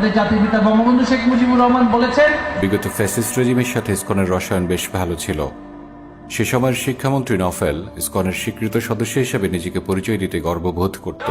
আমাদের জাতির পিতা বঙ্গবন্ধু শেখ মুজিবুর রহমান বলেছেন, বিগত ফ্যাসিস্ট রেজিমের সাথে ইসকনের রসায়ন বেশ ভালো ছিল। সে সময়ের শিক্ষামন্ত্রী নফেল ইসকনের স্বীকৃত সদস্য হিসেবে নিজেকে পরিচয় দিতে গর্ববোধ করত।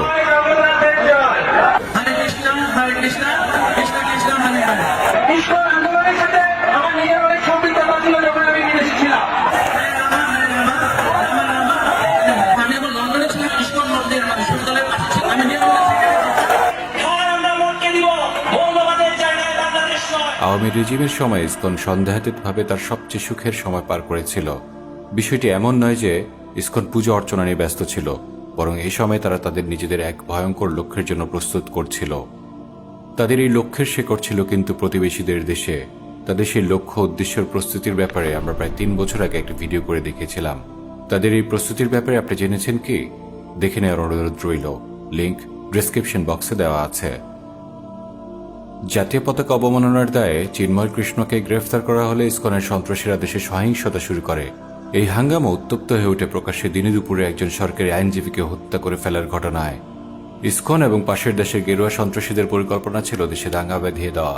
আওয়ামী রেজিমের সময় ইসকন সন্দেহাতীতভাবে তার সবচেয়ে সুখের সময় পার করেছিল। বিষয়টি এমন নয় যে ইসকন পূজা অর্চনা নিয়ে ব্যস্ত ছিল, বরং এই সময় তারা তাদের নিজেদের এক ভয়ঙ্কর লক্ষ্যের জন্য প্রস্তুত করছিল। তাদের এই লক্ষ্যের শেকড় ছিল কিন্তু প্রতিবেশীদের দেশে। তাদের সেই লক্ষ্য উদ্দেশ্যের প্রস্তুতির ব্যাপারে আমরা প্রায় 3 বছর আগে একটি ভিডিও করে দেখিয়েছিলাম। তাদের এই প্রস্তুতির ব্যাপারে আপনি জেনেছেন কি? দেখে নেওয়ার অনুরোধ রইল, লিংক ডেসক্রিপশন বক্সে দেওয়া আছে। জাতীয় পতাকা অবমাননার দায়ে চিন্ময় কৃষ্ণকে গ্রেফতার করা হলে ইসকনের সন্ত্রাসীরা দেশে সহিংসতা শুরু করে। এই হাঙ্গামা উত্তপ্ত হয়ে ওঠে প্রকাশ্যে দিনে দুপুরে একজন সরকারি আইনজীবীকে হত্যা করে ফেলার ঘটনায়। ইসকন এবং পাশের দেশের গেরুয়া সন্ত্রাসীদের পরিকল্পনা ছিল দেশে দাঙ্গা বেঁধিয়ে দেওয়া,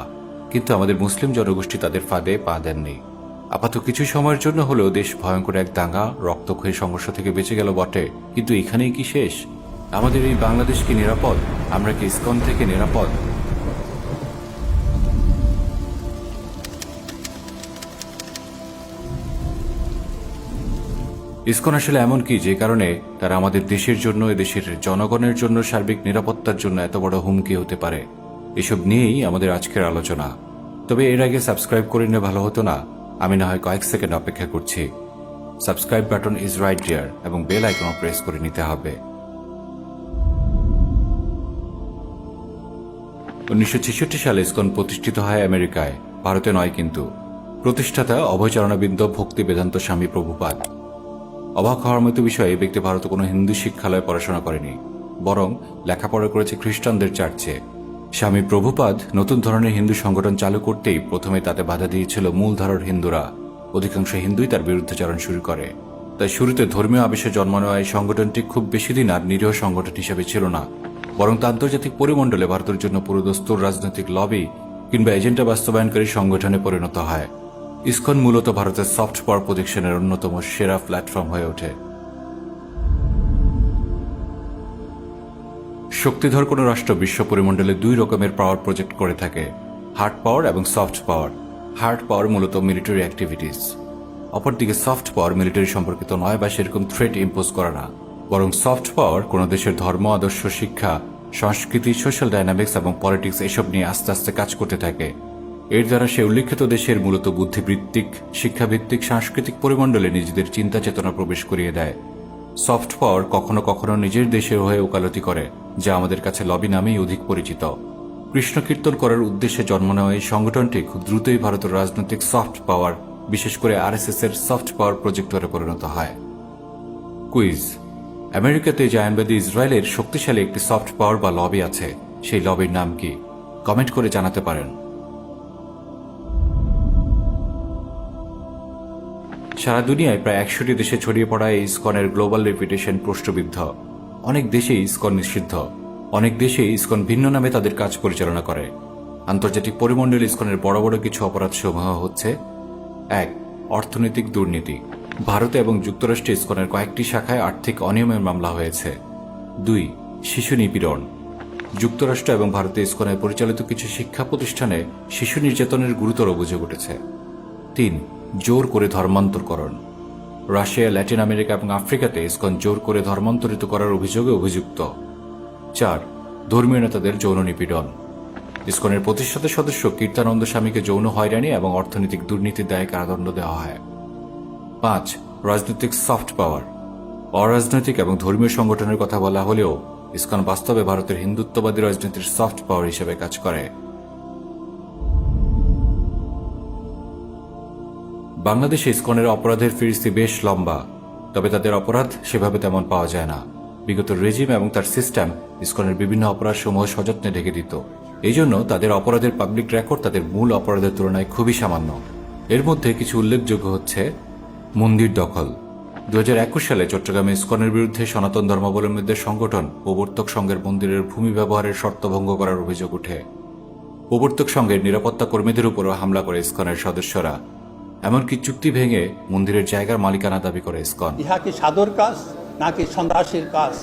কিন্তু আমাদের মুসলিম জনগোষ্ঠী তাদের ফাঁদে পা দেননি। আপাতত কিছু সময়ের জন্য হলেও দেশ ভয়ঙ্কর এক দাঙ্গা রক্তক্ষয়ী সংঘর্ষ থেকে বেঁচে গেল বটে, কিন্তু এখানেই কি শেষ? আমাদের এই বাংলাদেশ কি নিরাপদ? আমরা কি ইসকন থেকে নিরাপদ? ইসকন আসলে এমন কি যে কারণে তারা আমাদের দেশের জন্য, দেশের জনগণের জন্য, সার্বিক নিরাপত্তার জন্য এত বড় হুমকি হতে পারে? এসব নিয়েই আমাদের আজকের আলোচনা। তবে এর আগে সাবস্ক্রাইব করে নিলে ভালো হতো না? আমি না হয় কয়েক সেকেন্ড অপেক্ষা করছি। সাবস্ক্রাইব বাটন ইজ রাইট দেয়ার এবং বেল আইকন প্রেস করে নিতে হবে। 1966 সালে ইসকন প্রতিষ্ঠিত হয় আমেরিকায়, ভারতে নয় কিন্তু। প্রতিষ্ঠাতা অভয়চরণাবিন্দ ভক্তি বেদান্ত স্বামী প্রভুপাদ। অবাক হওয়ার মতো বিষয়ে এই ব্যক্তি ভারতে কোনো হিন্দু শিক্ষালয়ে পড়াশোনা করেনি, বরং লেখাপড়া করেছে খ্রিস্টানদের চার্চে। স্বামী প্রভুপাদ নতুন ধরনের হিন্দু সংগঠন চালু করতেই প্রথমে তাতে বাধা দিয়েছিল মূলধারার হিন্দুরা। অধিকাংশ হিন্দুই তার বিরুদ্ধাচরণ শুরু করে। তাই শুরুতে ধর্মীয় আবেশে জন্ম নেওয়া এই সংগঠনটি খুব বেশি দিন আর নিরীহ সংগঠন হিসেবে ছিল না, বরং তা আন্তর্জাতিক পরিমণ্ডলে ভারতের জন্য পুরোদস্তুর রাজনৈতিক লবি কিংবা এজেন্ডা বাস্তবায়নকারী সংগঠনে পরিণত হয়। ইসকন মূলত ভারতের সফট পাওয়ার প্রজেকশনের অন্যতম সেরা প্ল্যাটফর্ম হয়ে ওঠে। শক্তিধর কোনো রাষ্ট্র বিশ্ব পরিমণ্ডলে 2 রকমের পাওয়ার প্রজেক্ট করে থাকে, হার্ড পাওয়ার এবং সফট পাওয়ার। হার্ড পাওয়ার মূলত মিলিটারি অ্যাক্টিভিটিস, অপরদিকে সফট পাওয়ার মিলিটারি সম্পর্কিত নয় বা সেরকম থ্রেট ইম্পোজ করা না, বরং সফট পাওয়ার কোনো দেশের ধর্ম, আদর্শ, শিক্ষা, সংস্কৃতি, সোশ্যাল ডাইনামিক্স এবং পলিটিক্স এসব নিয়ে আস্তে আস্তে কাজ করতে থাকে। এর দ্বারা সে উল্লিখিত দেশের মূলত বুদ্ধিবৃত্তিক, শিক্ষাভিত্তিক, সাংস্কৃতিক পরিমণ্ডলে নিজেদের চিন্তা চেতনা প্রবেশ করিয়ে দেয়। সফট পাওয়ার কখনো কখনো নিজের দেশের হয়ে ওকালতি করে, যা আমাদের কাছে লবি নামেই অধিক পরিচিত। কৃষ্ণ কীর্তন করার উদ্দেশ্যে জন্ম নেওয়া এই সংগঠনটি খুব দ্রুতই ভারতের রাজনৈতিক সফট পাওয়ার, বিশেষ করে আরএসএস এর সফট পাওয়ার প্রজেক্টরে পরিণত হয়। কুইজ: আমেরিকাতে জায়নবাদী ইসরায়েলের শক্তিশালী একটি সফট পাওয়ার বা লবি আছে, সেই লবির নাম কি? কমেন্ট করে জানাতে পারেন। সারা দুনিয়ায় প্রায় 100টি দেশে ছড়িয়ে পড়া এই ইসকনের গ্লোবাল রেপুটেশন প্রশ্নবিদ্ধ। অনেক দেশেই ইসকন নিষিদ্ধ, অনেক দেশেই ইসকন ভিন্ন নামে তাদের কাজ পরিচালনা করে। আন্তর্জাতিক পরিমণ্ডলে ইসকনের বড় বড় কিছু অপরাধ সমূহ হচ্ছে: 1. অর্থনৈতিক দুর্নীতি। ভারতে এবং যুক্তরাষ্ট্রে ইসকনের কয়েকটি শাখায় আর্থিক অনিয়মের মামলা হয়েছে। 2. শিশু নিপীড়ন। যুক্তরাষ্ট্র এবং ভারতে ইসকনের পরিচালিত কিছু শিক্ষা প্রতিষ্ঠানে শিশু নির্যাতনের গুরুতর অভিযোগ উঠেছে। 3. জোর করে ধর্মান্তরকরণ। রাশিয়া, ল্যাটিন আমেরিকা এবং আফ্রিকাতে ইসকন জোর করে ধর্মান্তরিত করার অভিযোগে অভিযুক্ত। 4. ধর্মীয় নেতাদের যৌন নিপীড়ন। ইসকনের প্রতিষ্ঠাতা সদস্য কীর্তানন্দ স্বামীকে যৌন হয়রানি এবং অর্থনৈতিক দুর্নীতির দায়ে কারাদণ্ড দেওয়া হয়। 5. রাজনৈতিক সফট পাওয়ার। অরাজনৈতিক এবং ধর্মীয় সংগঠনের কথা বলা হলেও ইসকন বাস্তবে ভারতের হিন্দুত্ববাদী রাজনীতির সফট পাওয়ার হিসেবে কাজ করে। বাংলাদেশে ইসকনের অপরাধের ফিরিস্তি বেশ লম্বা, তবে তাদের অপরাধ সেভাবে তেমন পাওয়া যায় না। বিগত রেজিম এবং তার সিস্টেম ইসকনের বিভিন্ন অপরাধ সমূহ সযত্নে ঢেকে দিত। এই জন্য তাদের অপরাধের পাবলিক রেকর্ড তাদের মূল অপরাধের তুলনায় খুবই সামান্য। এর মধ্যে কিছু উল্লেখযোগ্য হচ্ছে: মন্দির দখল। 2021 সালে চট্টগ্রামে ইসকনের বিরুদ্ধে সনাতন ধর্মাবলম্বীদের সংগঠন প্রবর্তক সংঘের মন্দিরের ভূমি ব্যবহারের শর্ত ভঙ্গ করার অভিযোগ ওঠে। প্রবর্তক সংঘের নিরাপত্তা কর্মীদের উপরও হামলা করে ইসকনের সদস্যরা। এমনকি চুক্তি ভেঙে মন্দিরের জায়গার মালিকানা দাবি করে ইসকন। ইহা কি সাধুর কাজ নাকি সন্ত্রাসীর কাজ?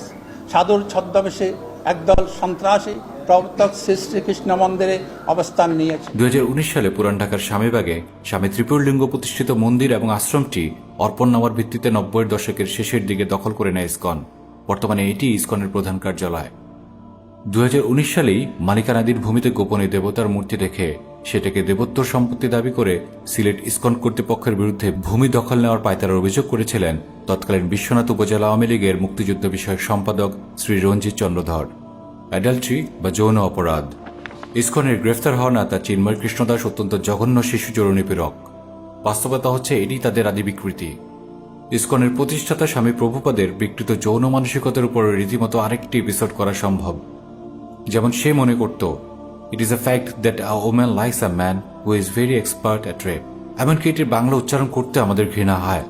সাধুর ছদ্মবেশে একদল সন্ত্রাসী প্রবর্তক শ্রী শ্রীকৃষ্ণ মন্দিরে অবস্থান নিয়েছে। 2019 সালে পুরান ঢাকার স্বামীবাগে স্বামী ত্রিপুরলিঙ্গ প্রতিষ্ঠিত মন্দির এবং আশ্রমটি অর্পণ নেওয়ার ভিত্তিতে 90-এর দশকের শেষের দিকে দখল করে নেয় ইসকন। বর্তমানে এটি ইসকনের প্রধান কার্যালয়। 2019 সালেই মালিকানাধীন ভূমিতে গোপনে দেবতার মূর্তি রেখে সেটাকে দেবোত্তর সম্পত্তি দাবি করে সিলেট ইসকন কর্তৃপক্ষের বিরুদ্ধে ভূমি দখল নেওয়ার পায়তারার অভিযোগ করেছিলেন তৎকালীন বিশ্বনাথ উপজেলা আওয়ামী লীগের মুক্তিযুদ্ধ বিষয়ক সম্পাদক শ্রী রঞ্জিত চন্দ্রধর। অ্যাডাল্ট্রি বা যৌন অপরাধ। ইসকনের গ্রেফতার হওয়া নেতা চিন্ময় কৃষ্ণদাস অত্যন্ত জঘন্য শিশু যৌন নিপীড়ক। বাস্তবতা হচ্ছে এটি তাদের আদি বিকৃতি। ইসকনের প্রতিষ্ঠাতা স্বামী প্রভুপাদের বিকৃত যৌন মানসিকতার উপর রীতিমতো আরেকটি এপিসোড করা সম্ভব। যেমন সে মনে করত, it is a fact that a woman likes a man who is very expert at rape. এমনকি এটির বাংলা উচ্চারণ করতে আমাদের ঘৃণা হয়।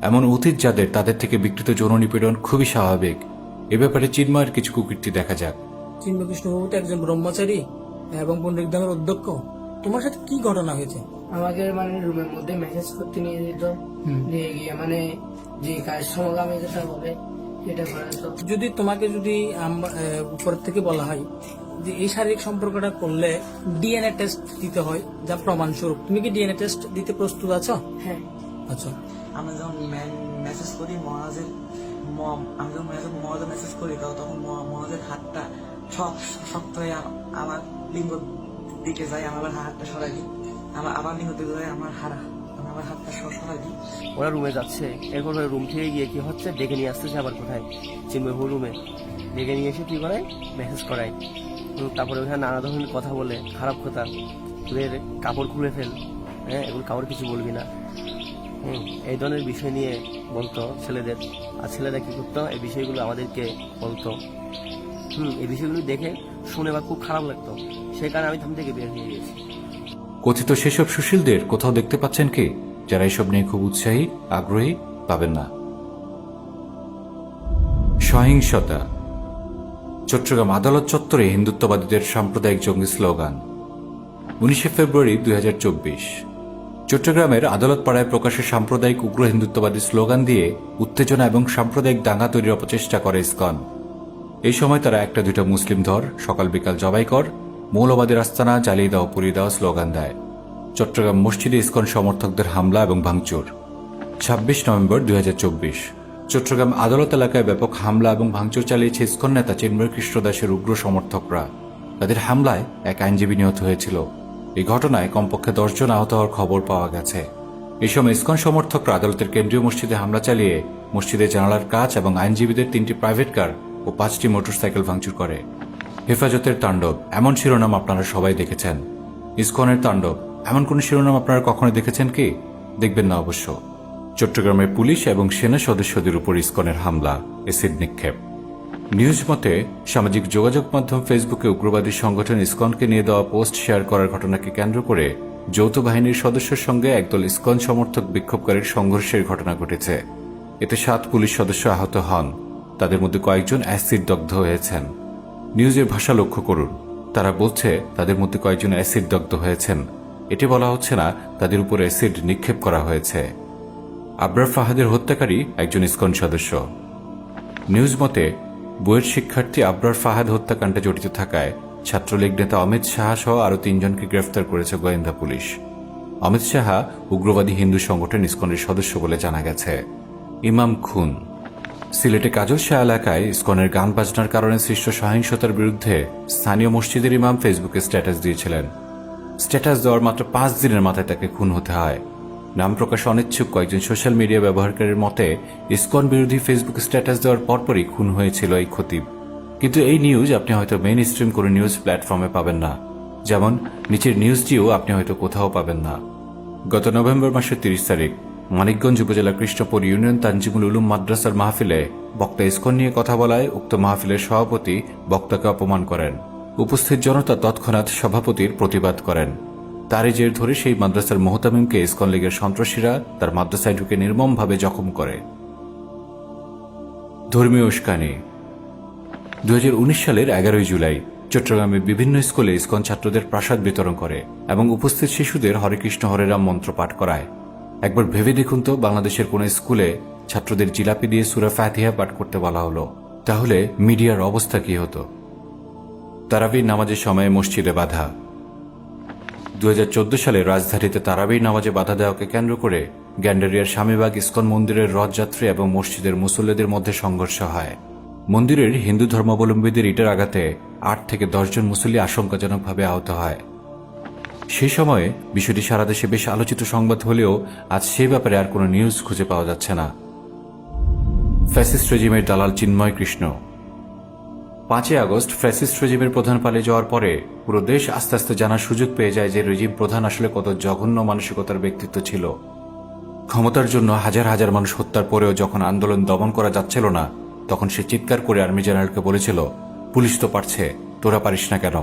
এমন অতীত যাদের, তাদের থেকে বিকৃত যৌন নিপীড়ন খুবই স্বাভাবিক। এ ব্যাপারে চিন্ময়ের কিছু কুকীর্তি দেখা যাক। চিন্ময় কৃষ্ণবাবু তো একজন ব্রহ্মচারী এবং পণ্ডিত ধামের অধ্যক্ষ। তোমার সাথে কি ঘটনা হয়েছে? আমাকে মানে রুমের মধ্যে মেসেজ করতে নিয়ে যেত, নিয়ে গিয়ে মানে যে কাজ সমগামী যেটা বলে সেটা করে তো। যদি তোমাকে উপর থেকে বলা হয় যে এই শারীরিক সম্পর্কটা করলে ডিএনএ টেস্ট দিতে হয় যা প্রমাণস্বরূপ, তুমি কি ডিএনএ টেস্ট দিতে প্রস্তুত আছো? হ্যাঁ। আচ্ছা, আমরা যখন মেসেজ করি মহারাজের, আমি যখন মহারাজের মেসেজ করি তখন মহারাজের হাতটা শক্ত হয়ে আমার লিঙ্গ দিকে যায়, আমি আবার হাতটা সরাই দিই, আবার লিঙ্গ দিকে যায়, আমার হাতটা সরাই দিই। ওরা রুমে যাচ্ছে, এরপর রুম থেকে গিয়ে কি হচ্ছে ডেকে নিয়ে আসতেছে আবার কোথায় চিন্ময় রুমে ডেকে নিয়ে এসে কি করে মেসেজ করায়। তারপরে ওখানে নানা ধরনের কথা বলে, খারাপ কথা, তোদের কাপড় খুলে ফেল, হ্যাঁ এগুলো কাপড় কিছু বলবি না, এই ধরনের বিষয় নিয়ে বলতো ছেলেদের। আর ছেলেরা কি করতো, এই বিষয়গুলো আমাদেরকে বলতো। এই বিষয়গুলো দেখে শুনে বা খুব খারাপ লাগতো, সেই কারণে আমি থাম থেকে বের হয়ে গেছি। কথিত সেসব সুশীলদের কোথাও দেখতে পাচ্ছেন কি যারা এসব নিয়ে খুব উৎসাহী, আগ্রহী? পাবেন না। সহিংসতা। চট্টগ্রাম আদালত চত্বরে হিন্দুত্ববাদীদের সাম্প্রদায়িক জঙ্গি স্লোগান। 19 ফেব্রুয়ারি 2024 চট্টগ্রামের আদালত পাড়ায় প্রকাশ্যে সাম্প্রদায়িক উগ্র হিন্দুত্ববাদী স্লোগান দিয়ে উত্তেজনা এবং সাম্প্রদায়িক দাঙ্গা তৈরির অপচেষ্টা করে ইসকন। এই সময় তারা একটা দুইটা মুসলিম ধর, সকাল বিকাল জবাই কর, মৌলবাদের আস্তানা জ্বালিয়ে দাও, পুড়িয়ে দাও স্লোগান দেয়। চট্টগ্রাম মসজিদে ইসকন সমর্থকদের হামলা এবং ভাঙচুর। 26 নভেম্বর 2024 চট্টগ্রাম আদালত এলাকায় ব্যাপক হামলা এবং ভাঙচুর চালিয়েছে ইসকন নেতা চিন্ময় কৃষ্ণদাসের উগ্র সমর্থকরা। তাদের হামলায় এক আইনজীবী নিহত হয়েছিল। এই ঘটনায় কমপক্ষে 10 জন আহত হওয়ার খবর পাওয়া গেছে। এই সময় ইসকন সমর্থকরা আদালতের কেন্দ্রীয় মসজিদে হামলা চালিয়ে মসজিদের জানালার কাচ এবং আইনজীবীদের 3টি প্রাইভেট কার ও 5টি মোটরসাইকেল ভাঙচুর করে। হেফাজতের তাণ্ডব, এমন শিরোনাম আপনারা সবাই দেখেছেন। ইসকনের তাণ্ডব, এমন কোন শিরোনাম আপনারা কখনো দেখেছেন কি? দেখবেন না অবশ্য। চট্টগ্রামের পুলিশ এবং সেনা সদস্যদের উপর ইসকনের হামলা, এসিড নিক্ষেপ। নিউজ মতে সামাজিক যোগাযোগ মাধ্যম ফেসবুকে উগ্রবাদী সংগঠন ইসকনকে নিয়ে দেওয়া পোস্ট শেয়ার করার ঘটনাকে কেন্দ্র করে যৌথ বাহিনীর সদস্যের সঙ্গে একদল ইসকন সমর্থক বিক্ষোভকারীর সংঘর্ষের ঘটনা ঘটেছে। এতে 7 পুলিশ সদস্য আহত হন, তাদের মধ্যে কয়েকজন অ্যাসিড দগ্ধ হয়েছেন। নিউজের ভাষা লক্ষ্য করুন, তারা বলছে তাদের মধ্যে কয়েকজন অ্যাসিড দগ্ধ হয়েছেন। এটি বলা হচ্ছে না তাদের উপর অ্যাসিড নিক্ষেপ করা হয়েছে। আবরার ফাহাদের হত্যাকারী একজন ইসকন সদস্য। নিউজ মতে বুয়েট শিক্ষার্থী আবরার ফাহাদ হত্যাকাণ্ডে জড়িত থাকায় ছাত্রলীগ নেতা অমিত সাহা সহ আরও 3 জনকে গ্রেফতার করেছে গোয়েন্দা পুলিশ। অমিত সাহা উগ্রবাদী হিন্দু সংগঠন ইসকনের সদস্য বলে জানা গেছে। ইমাম খুন। সিলেটে কাজল শাহ এলাকায় ইসকনের গান বাজনার কারণে সৃষ্ট সহিংসতার বিরুদ্ধে স্থানীয় মসজিদের ইমাম ফেসবুকে স্ট্যাটাস দিয়েছিলেন। স্ট্যাটাস দেওয়ার মাত্র 5 দিনের মাথায় তাকে খুন হতে হয়। নাম প্রকাশে অনিচ্ছুক কয়েকজন সোশ্যাল মিডিয়া ব্যবহারকারীর মতে ইসকন বিরোধী ফেসবুক স্ট্যাটাস দেওয়ার পরপরই খুন হয়েছিল এই খতিব। কিন্তু এই নিউজ আপনি হয়তো মেইন স্ট্রিম কোনো নিউজ প্ল্যাটফর্মে পাবেন না, যেমন নিচের নিউজটিও আপনি হয়তো কোথাও পাবেন না। গত নভেম্বর মাসের 30 তারিখ মানিকগঞ্জ উপজেলা কৃষ্ণপুর ইউনিয়ন তানজিমুল উলুম মাদ্রাসার মাহফিলে বক্তা ইসকন নিয়ে কথা বলায় উক্ত মাহফিলের সভাপতি বক্তাকে অপমান করেন। উপস্থিত জনতা তৎক্ষণাৎ সভাপতির প্রতিবাদ করেন। তারই জের ধরে সেই মাদ্রাসার মোহতামিমকে ইসকন লীগের সন্ত্রাসীরা তার মাদ্রাসায় ঢুকে নির্মমভাবে জখম করে। ধর্মীয় উস্কানি। 2019 সালের 11 জুলাই চট্টগ্রামের বিভিন্ন স্কুলে ইসকন ছাত্রদের প্রাসাদ বিতরণ করে এবং উপস্থিত শিশুদের হরে কৃষ্ণ হরে রাম মন্ত্র পাঠ করায়। একবার ভেবে দেখুন তো, বাংলাদেশের কোন স্কুলে ছাত্রদের জিলাপি দিয়ে সূরা ফাতিহা পাঠ করতে বলা হলো, তাহলে মিডিয়ার অবস্থা কি হতো? তারাবির নামাজের সময় মসজিদে বাধা। 2014 সালে রাজধানীতে তারাবির নামাজে বাধা দেওয়াকে কেন্দ্র করে গ্যান্ডারিয়ার স্বামীবাগ ইসকন মন্দিরের রথযাত্রী এবং মসজিদের মুসল্লিদের মধ্যে সংঘর্ষ হয়। মন্দিরের হিন্দু ধর্মাবলম্বীদের ইটের আঘাতে 8 থেকে 10 জন মুসল্লি আশঙ্কাজনকভাবে আহত হয়। সেই সময়ে বিষয়টি সারা দেশে বেশ আলোচিত সংবাদ হলেও আজ সে ব্যাপারে আর কোনো নিউজ খুঁজে পাওয়া যাচ্ছে না। ফ্যাসিস্ট রেজিমের দালাল চিন্ময় কৃষ্ণ। 5 আগস্ট ফ্যাসিস্ট রেজিমের প্রধান পালিয়ে যাওয়ার পরে পুরো দেশ আস্তে আস্তে জানার সুযোগ পেয়ে যায় যে রেজিম প্রধান আসলে কত জঘন্য মানসিকতার ব্যক্তিত্ব ছিল। ক্ষমতার জন্য হাজার হাজার মানুষ হত্যার পরেও যখন আন্দোলন দমন করা যাচ্ছিল না, তখন সে চিৎকার করে আর্মি জেনারেলকে বলেছিল, পুলিশ তো পারছে, তোরা পারিস না কেন?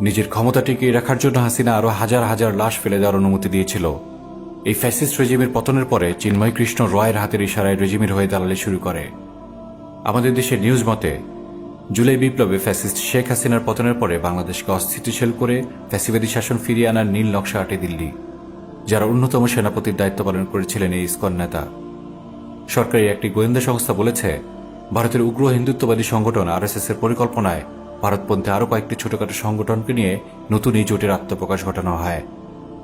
নিজের ক্ষমতা টিকিয়ে রাখার জন্য হাসিনা আরো হাজার হাজার লাশ ফেলে দেওয়ার অনুমতি দিয়েছিল। এই ফ্যাসিস্ট রেজিমের পতনের পরে চিন্ময় কৃষ্ণ রয়ের হাতের ইশারায় রেজিমের হয়ে দালালি শুরু করে। আমাদের দেশের নিউজ মতে জুলাই বিপ্লবে ফ্যাসিস্ট শেখ হাসিনার পতনের পরে বাংলাদেশকে অস্থিতিশীল করে ফ্যাসিবাদী শাসন ফিরিয়ে আনার নীল নকশা আঁটে দিল্লি, যারা অন্যতম সেনাপতির দায়িত্ব পালন করেছিলেন এই ইসকন নেতা। সরকারি একটি গোয়েন্দা সংস্থা বলেছে, ভারতের উগ্র হিন্দুত্ববাদী সংগঠন আরএসএস এর পরিকল্পনায় ভারতপন্থী আরও কয়েকটি ছোটখাটো সংগঠনকে নিয়ে নতুন এই জোটের আত্মপ্রকাশ ঘটানো হয়,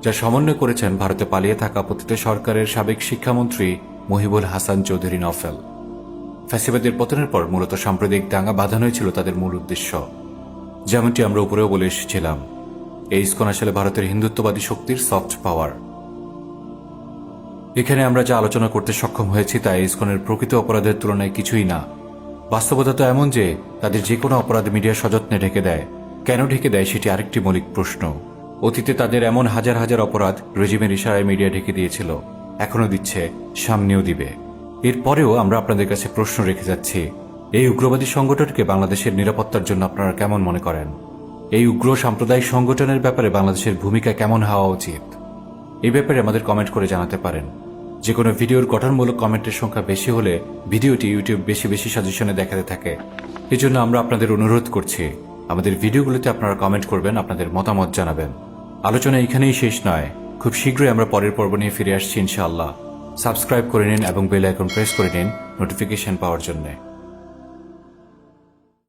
যা সমন্বয় করেছেন ভারতে পালিয়ে থাকা পতিত সরকারের সাবেক শিক্ষামন্ত্রী মহিবুল হাসান চৌধুরী নফেল। ফ্যাসিবাদের পতনের পর মূলত সাম্প্রদায়িক দাঙ্গা বাঁধানোই ছিল তাদের মূল উদ্দেশ্য। যেমনটি আমরা উপরেও বলে এসেছিলাম, এই ইসকন আসলে ভারতের হিন্দুত্ববাদী শক্তির সফট পাওয়ার। এখানে আমরা যা আলোচনা করতে সক্ষম হয়েছি তা ইসকনের প্রকৃত অপরাধের তুলনায় কিছুই না। বাস্তবতা তো এমন যে তাদের যে কোনো অপরাধ মিডিয়া সযত্নে ঢেকে দেয়। কেন ঢেকে দেয় সেটি আরেকটি মৌলিক প্রশ্ন। অতীতে তাদের এমন হাজার হাজার অপরাধ রেজিমের ইশারায় মিডিয়া ঢেকে দিয়েছিল, এখনো দিচ্ছে, সামনেও দিবে। এরপরেও আমরা আপনাদের কাছে প্রশ্ন রেখে যাচ্ছি, এই উগ্রবাদী সংগঠনকে বাংলাদেশের নিরাপত্তার জন্য আপনারা কেমন মনে করেন? এই উগ্র সাম্প্রদায়িক সংগঠনের ব্যাপারে বাংলাদেশের ভূমিকা কেমন হওয়া উচিত? এই ব্যাপারে আমাদের কমেন্ট করে জানাতে পারেন। যে কোনো ভিডিওর গঠনমূলক কমেন্টের সংখ্যা বেশি হলে ভিডিওটি ইউটিউব বেশি বেশি সাজেশনে দেখাতে থাকে। এজন্য আমরা আপনাদের অনুরোধ করছি, আমাদের ভিডিওগুলোতে আপনারা কমেন্ট করবেন, আপনাদের মতামত জানাবেন। আলোচনা এখানেই শেষ নয়, খুব শীঘ্রই আমরা পরের পর্ব নিয়ে ফিরে আসছি ইনশাআল্লাহ। সাবস্ক্রাইব করে নিন এবং বেল আইকন প্রেস করে নিন নোটিফিকেশন পাওয়ার জন্য।